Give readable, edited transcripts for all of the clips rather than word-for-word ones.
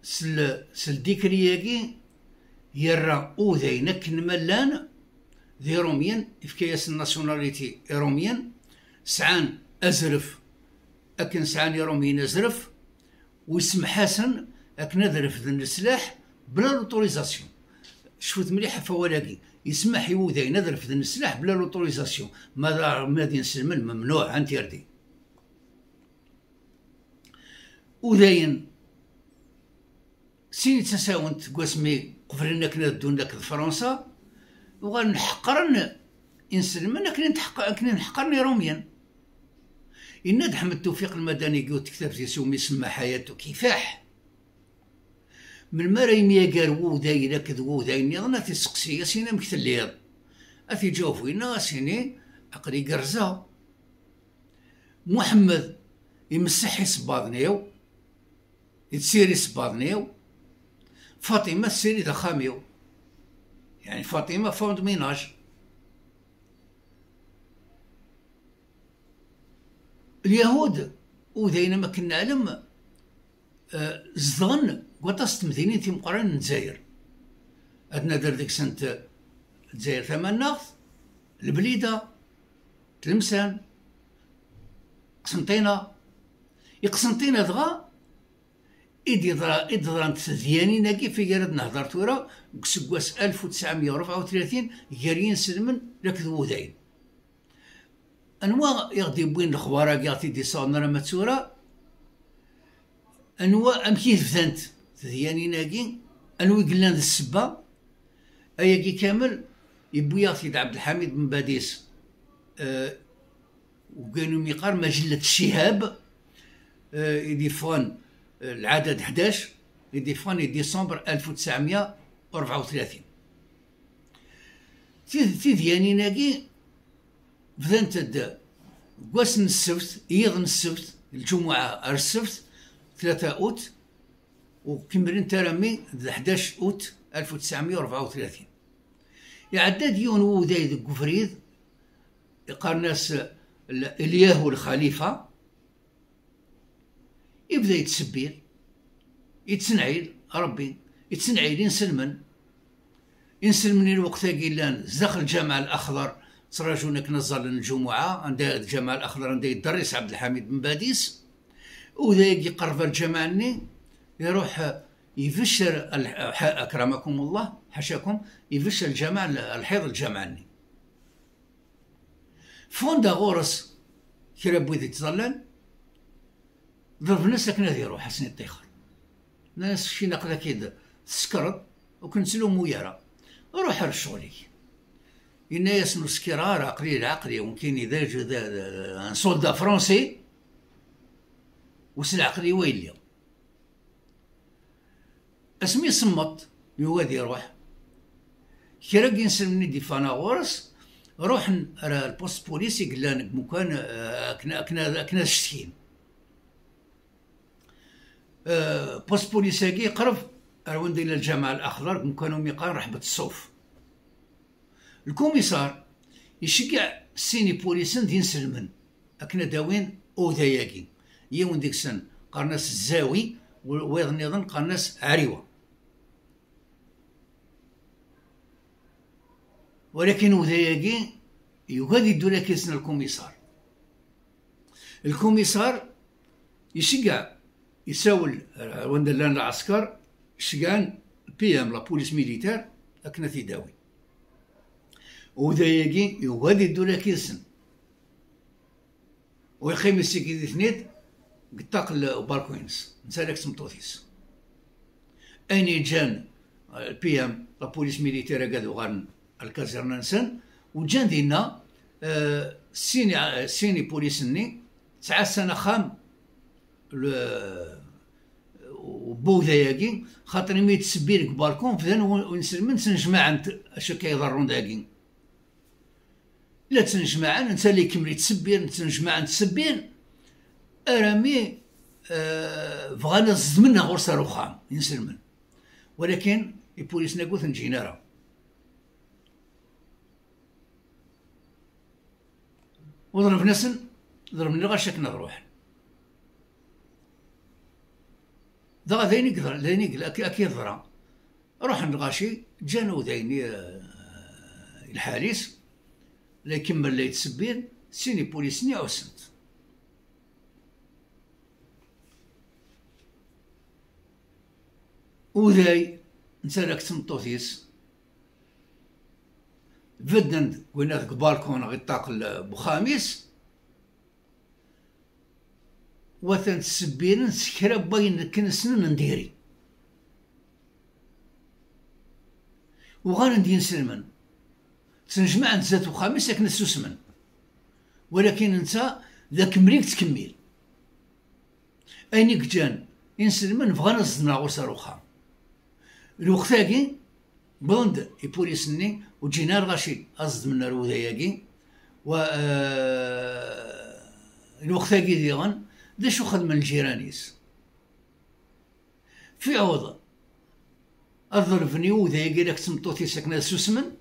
سل ديكرياكي يرى اوذين كن ملان ذي روميان إفكاياس الناسيوناليتي روميان سعان أزرف أكن سعان روميان أزرف واسم حسن أكن أذرف ذن السلاح بلا لوتوريزاسيون. شفت مليحة فوالاكي يسمح يوذين أذرف ذن السلاح بلا لوتوريزاسيون. ماذا نسلمن ممنوع عن تيردي وذين سيني تساونت قواسمي قفلنا كنا دون لك فرنسا وغنحقرن إنسلمن أكن نحقرني روميا. إن دحمد توفيق المدني قلت كتاب يسومي يسمى حياته كفاح من مرا يميا قال داين أكد داين يغنى تسقسي سينا مكتليض أثي جوفينا سيني أقري قرزا محمد يمسحي صباطنيو يتسيري صباطنيو فاطمة تسيري دخاميو يعني فاطمة فوند ميناج. اليهود وذينا ما كنا نعلم زدغن قطست مدينة مقارنة الجزائر أدنا دار ديك سنة الجزائر ثماناغ البليدة تلمسان قسنطينة يقسنطينة دغا إدران تزياني ناكي في جرد نهضر تورا قسقواس 1934 جاريين سلمن لك ذوذين أنواع يغدي بوين الخبارة يعطي دي صانرا ماتسورا أنواع أمكيه فذنت تزياني ناكي أنواع قلنا ذا السبا أياكي كامل يبو يعطي عبد الحميد بن باديس وكانوا ميقار مجلة الشهاب يديفون العدد 11 يديفون ديسمبر 1934 تيدياني ناكي فذنت قواس السبت يضن السبت الجمعة السبت 3 أوت وكملين ترمي 11 أوت 1934 يعدد يون وذايد القفريد يقارناس الياهو الخليفة يبدا يتسبيل يتسنعيل ربي يتسنعيل ينسلمن الوقت قيلان زدخل الجامع الأخضر تراجونك نزل الجمعة عند الجامع الأخضر عند يدرس عبد الحميد بن باديس وذاك يقرب الجامع يروح يفشر أكرمكم الله حشاكم يفشر الجامع الحيض الجامع فوندا غورس كرا بويدي تظلل ضرب ناس لك نادي يروح حسني الطيخر ناس شي نقدة كيد تسكرت وكنسلو مويرة روح لشغلي إن يسمو سكرار عقلي وممكن إذا جا سولدا فرونسي وسل عقلي ويلي اسمي صمت يوادي يروح كرا ينسلمني دي فانا غورس روح البوست بوليسي قلنا مكان أكنا شتين بوست بوليساكي قرب أروند إلى الجامع الأخضر كانوا ميقان رحبة الصوف الكوميسار يشجع سيني بوليسن دين سلمن أكنا داوين أوذاياكي يوم ديك سن قرناس الزاوي ويظن يظن قرناس عريوة ولكن أوذاياكي يغادي دولا كيسن الكوميسار يشجع يساول وندلان العسكر شقان بي ام لا بوليس ميليتير اكنا تيداوي وذايقي يغادي الدولة كيسن ويخيم السيكي دي ثنيد قطاق الباركوينس نسالك سمطوثيس اين جان البي ام لا بوليس ميليتير قادو غان الكازرنا نسن وجان دينا سيني بوليسني 9 سنة خام وبوذاياكي خاطر مي تسبيلك بالكون فذن ونسلمن تنجمع اش كيضرون داكي لا تنجمع انت اللي كملي تسبيل تنجمع تسبيل ارامي بغانا زدمنا غور صاروخام ينسلمن ولكن البوليس ناكوث نجينا راه وضرب ناس ضربنا غير شكنا نروح. ذا ذيني قدر ذيني أكيد ضرا روح نغاشي جانا وذيني الحارس لا يكمل لا يتسبين سيني بوليسني عوسنت وذاي نتا تمطوثيس بدن وين ذاك بالكون غيطاق بخاميس وثن تسبين سكرا باين كنسن نديري وغير ندين سلمن تنجمع انت ذات وخاميس لكن السوسمن ولكن انت ذاك مريك تكمل اينيك جان ينسلمن بغانا صدنا وصاروخا الوقتاكي بوند يبوليسني وجينا الغاشي أصد من الوذاياكي و الوقتاكي ديغن دا شو خدم الجيرانيس في عوض الظرفني وذاياكي راك تمطوطي ساكنة سوسمن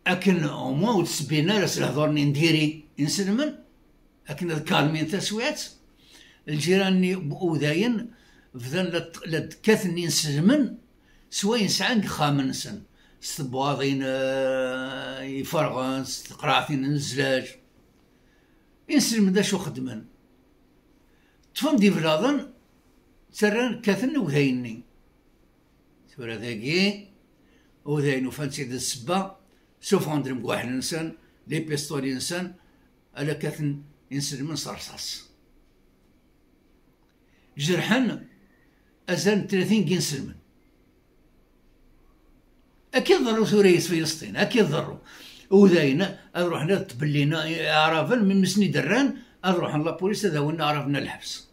أكن أموا وتسبينا راس الهضرني نديري نسلمن أكن الكالمين تسويات الجيراني بوذاين فذن لدكاثني نسلمن سوا ينسعن خامنسن ستبواضين يفرغن ستقراثين نزلاج ينسلم دا شو خدمن تفهم دي بلاضن تران كاثن وذايني تورا ذاكي وذاين وفانسي دا السبا سوف عندهم بواحد نسان لي بيستولي نسان على كاثن ينسلمن صرصاص جرحن أزال 30 ينسلمن أكيد ضروا سوريس فلسطين أكيد ضروا وذاينا أروحنا تبلينا عرفا من مسني دران أروح لابوليس هذا وين عرفنا الحبس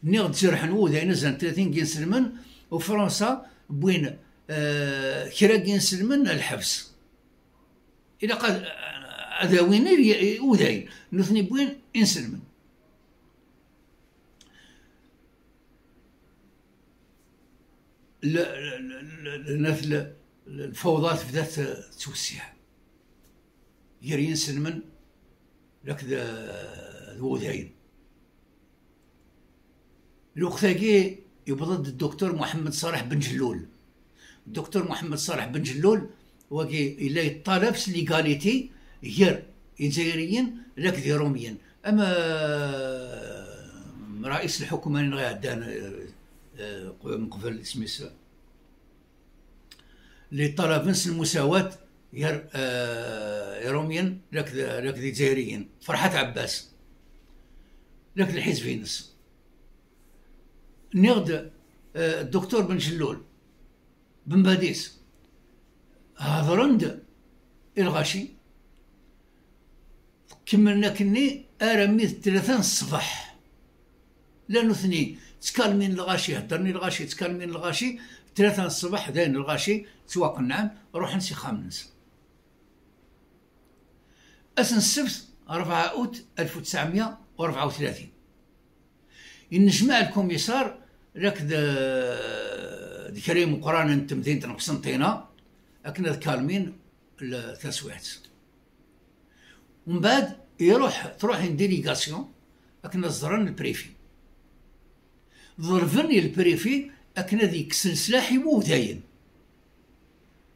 نيغد جرحن وذاينا زان 30 ينسلمن وفرنسا بوين كرا ينسلمن الحبس إلا قال هذا وين وذاين نثني بوين ينسلمن الفوضات بدات توسع يرين سلمن لك ذوذاين الوقتاكي يبضد الدكتور محمد صالح بن جلول الدكتور محمد صالح بن جلول وكي إلا يطالب ليغاليتي غير الجزائريين لك ذي روميين أما رئيس الحكومة اللي غيعدان من قبل سميس اللي طلب نفس المساواة روميا لك ذي جزائريين فرحات عباس لك الحزبينس نغد الدكتور بن جلول بن باديس هضرند الغاشي كملنا كني ارميت 3 الصباح لانه اثنين تكالمين الغاشي هدرني الغاشي تكالمين الغاشي 3 الصباح داين الغاشي تواقع نعم روح نسي خامنس أسن السبت 4 أوت 1934 ينجمع الكوميسار راك ذا كريم وقران انت مدينة قسنطينة أكنا كالمين التسويات ومن بعد تروح ديليغاسيون أكنا زران البريفي ضرفني البريفي أكنا ذيك سلاحي مو داين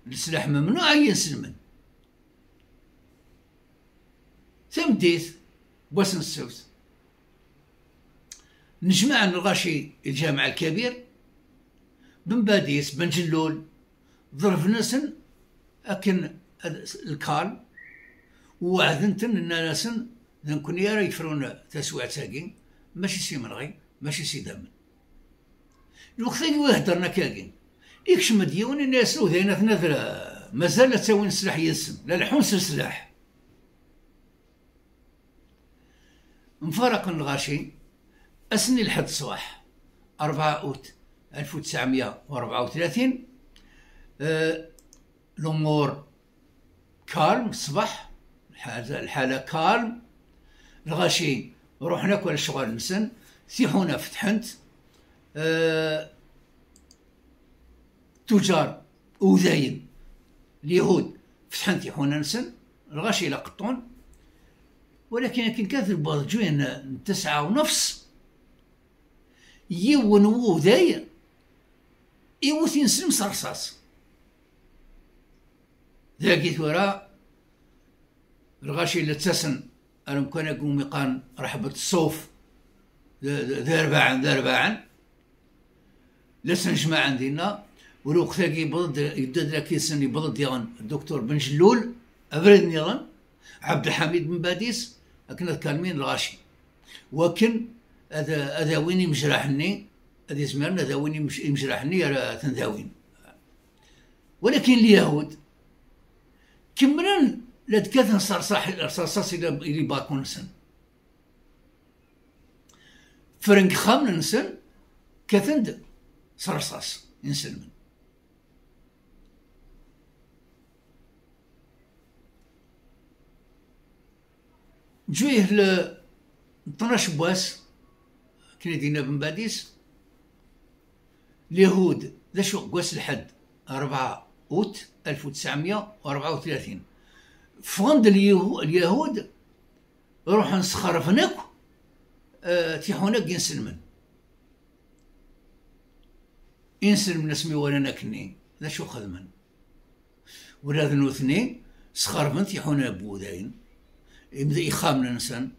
السلاح ممنوع ينسلمن تمديت بوسن السبت نجمع الغاشي الجامع الكبير بن باديس بن جلول ضرب ناسن أكن الكال وعدنتن إن ناسن نكون يرى يفرون تسويع تاقين ماشي سي منغي ماشي سي دامن الوقت اللي هدرنا كاقين يكش مديون الناس وذينا تنذر مازال تساوين سلاح يسم لا الحونس السلاح مفارق الغاشي أسني الحد صباح 4 أوت 1934 الأمور كالم الصباح الحالة كالم الغاشي نروح ناكل الشغل نسن سيحونا فتحنت تجار وذاين اليهود فتحنت يحونا نسن الغاشي لقطون ولكن كان كانت البرجوين 9:30 يون وذاي يوث ينسلم صرصاص ذاكي ثورا الغاشي اللي تسن أنا كان يقوم يقان رحبة الصوف ذا رباعا لسن نجمع عندنا ولو ثاقي بلد يدد لك يسن بلد يغن الدكتور بن جلول أبرد نيغن عبد الحميد بن باديس أكن كالمين الغاشي وكن هذا وين يمجرحني هذا زمان هذا وين يمجرحني تنذاوين ولكن اليهود كمرن لا تكاثن صرصاص إلى باكون نسن فرنك خامن نسن كاثند صرصاص ينسلمن جويه ل 12 بواس كنا دينا بن باديس اليهود ذا شو قواس الحد 4 أوت 1934 فغند اليهود روح نسخرفنك تيحونك ينسلمن اسمي ولا نكني ذا شو خدمن ولا ذنو اثنين سخرفن تيحونا بوداين يبدا يخامن الانسان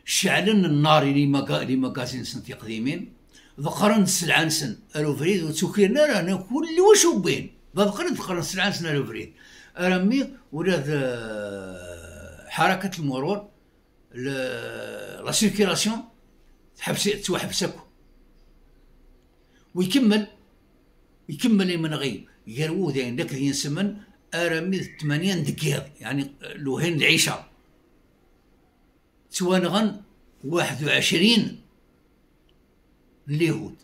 شعلن النار اللي مقاسين سنتي قديمين ذكرن السلعان سن الوفريد وتوكينا رانا كل وشو بين ذكرن السلعان سن الوفريد ارمي ولا حركه المرور لا سيركيلاسيون توحبسكو ويكمل من غير يروو ذاين داك ينسمن ارمي 80 دقيقه يعني لوهين العيشه توانغن 21 اليهود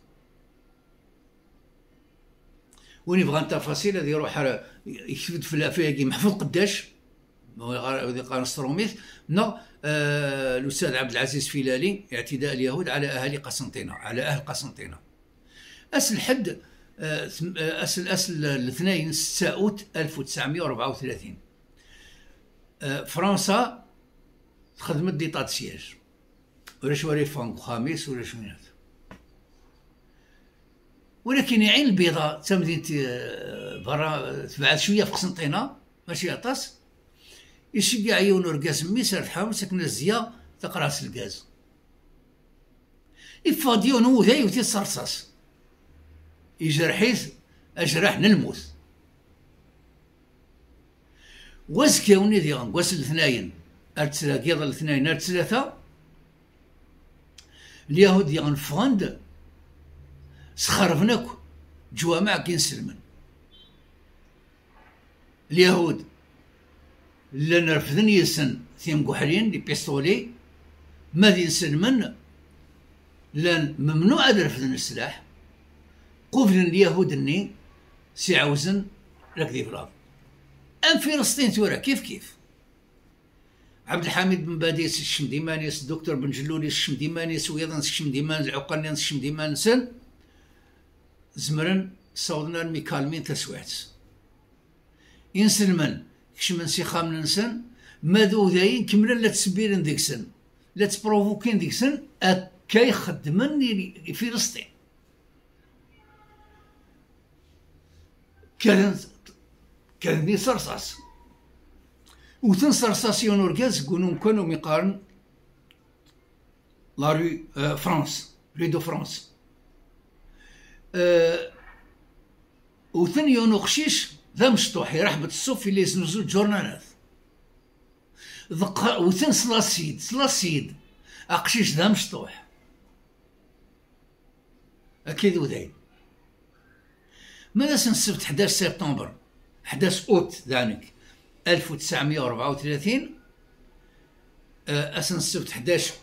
وين يبغى التفاصيل هذه يروح يكتب في الافاقي محفوظ قداش قال ستروميث الاستاذ عبد العزيز فيلالي اعتداء اليهود على اهالي قسنطينه على اهل قسنطينه اسل حد اسل الاثنين 6 اوت 1934 فرنسا خدمت ديطات سياج ولا شواري فانك خامس ولا شوينات ولكن عين البيضاء تمدينة برا تبعد شويه في قسنطينه ماشي عطاس يشجع عيون رقاز ميس رتحاول سكن الزيا تقراس الغاز يفاديون هو ذا يوتي الصرصاص يجرحيث اجرح نلموت واسكاوني ديغان واس الاثنين ارتسلاكيض الاثنين ارتسلاثا اليهود ديغان فغند سخرفناك جوامع كين سلمن اليهود لان رفضن يسن ثيم قحرين دي بيستولي ماذي سلمن لان ممنوع رفضن السلاح قفل اليهود اني سيعوزن راك ذي بلاد ام فلسطين تورا كيف عبد الحميد بن باديس الشمديمانيس الدكتور بن جلوليس الشمديمانيس ويضا الشمديمان العقليان الشمديمان سن زمرن صوتنا الميكالمين تسويت ينسلمن كشمن سيخام ننسن ماذو ذاين كملا لا تسبيرن ديكسن لا تبروفوكين ديكسن اكا يخدمن في فلسطين كان دي صرصاص وثن صرصاصيون وركاز يقولون كانوا ميقارن لاري فرانس ري دو فرانس وثن يونو خشيش ذا مشطوح يرحبت الصوف اللي يزنزو الجورنالات وثن سلاسيد اقشيش ذا مشطوح اكيد وداين ماذا سنسبت 11 سبتمبر 11 اوت ذلك 1934 اسن السبت 11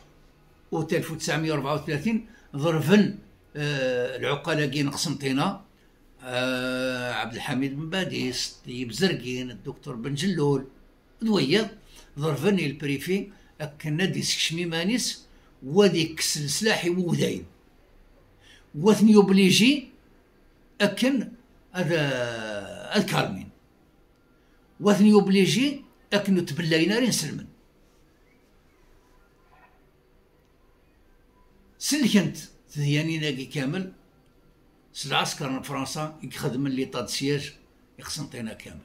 اوت 1934 ظرفن العقلاء كين قسنطينه عبد الحميد بن باديس طيب زرقين الدكتور بن جلول دويا ظرفني البريفي كنا ديس شميمانيس وديك السلاحي ووداين وثني يوبليجي اكن هذا الكارمين وثني يوبليجي اكنو تبلاينا نسلمن سلكنت تديانيناكي كامل العسكر من فرنسا يخدم لي طاد سياج يقسنطينة كامل.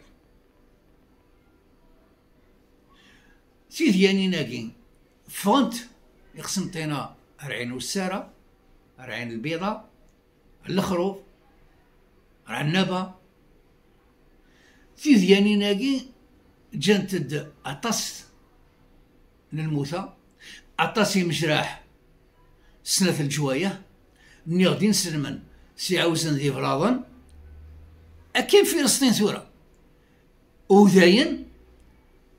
تديانيناكي فونت يقسنطينة العين والسارة، العين البيضاء، الخروف، العنبة. تديانيناكي جانت عطس للموتى، عطاس مجراح سنة الجواية مني غدي نسلمن سي عاوزن ذي فلاضن أكين فلسطين ثورة وداين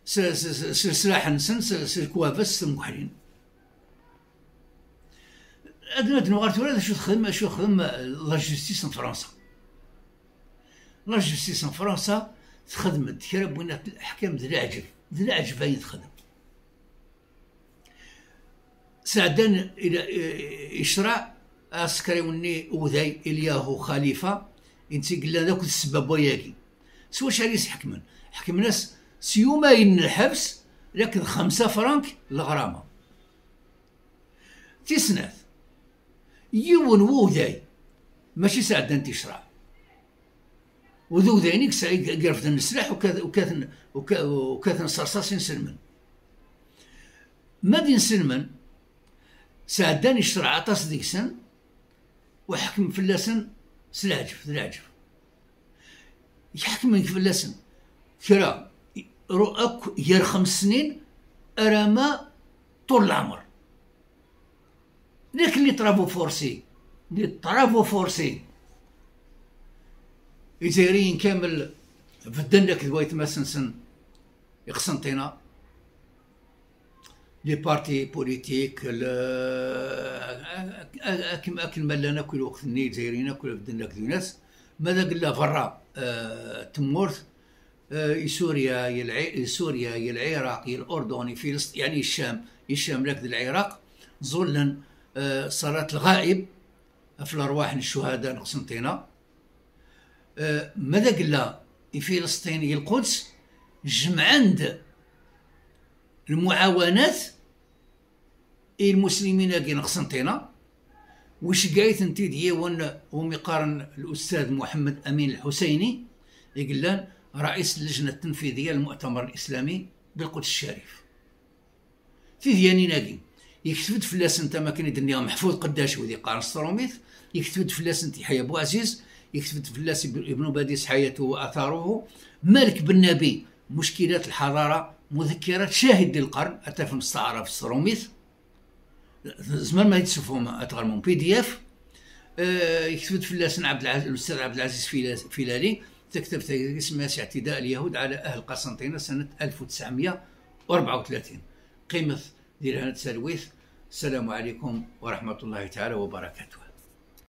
سلاح نسن سلكوافس المحرين. أدنى نغار ثورة شو تخدم لا جوستيس فرنسا. لا جوستيس فرنسا تخدم كرا بوينات الأحكام ذي العجب باين تخدم. سعدان إلى إشراع عسكري وني وذاي إلياهو خليفة انتي قلنا ذاك السبب وياكي سوا شاريس حكم ناس سيومين الحبس لكن 5 فرنك الغرامة. تسناث يون وذاي ماشي سعدان تشرع وذو ذاينيك سعيد قرفت السلاح وكاثن صرصاصين سلمن مادين سلمن سعدان يشرع عطاس ديكسن وحكم فلاسن سلاجف ذلاجف يحكم فلاسن كرا رؤك ير 5 سنين أراما طول العمر لكن اللي طرافو فورسي إزايرين كامل في الدنك دويت مسنسن يقسنطينة لي بارتي بوليتيك أكل ملانا كل وقت النيل زايرين كل في دنك ناس ماذا قلنا فرا تمورث سوريا يا العراق يا الأردن يا فلسطين يعني الشام لك العراق ظلا صلاة الغائب في الأرواح الشهداء قسنطينة. ماذا قلنا فلسطين يا القدس جمع عند المعاونات المسلمين كاين قسنطينة وش قايت انتي ديوان ومقارن الأستاذ محمد أمين الحسيني يقول رئيس اللجنة التنفيذية للمؤتمر الإسلامي بالقدس الشريف تيدياني ناقي يكتبت فلاس انت ما كان يدنيا محفوظ قداش وذي قارن ستروميث يكتبت فلاس انت حيا بو عزيز يكتبت فلاس ابن باديس حياته وآثاره مالك بن نبي مشكلات الحضارة مذكرات شاهد للقرن أتى في المستعارة في ستروميث زمان ما يتسفهم أتغرمون PDF يكتبت فلاس الأستاذ عبد العزيز فيلالي تكتب اسمها اعتداء اليهود على أهل قسنطينة سنة 1934 قيمة ديال هذا التلويث. السلام عليكم ورحمة الله تعالى وبركاته.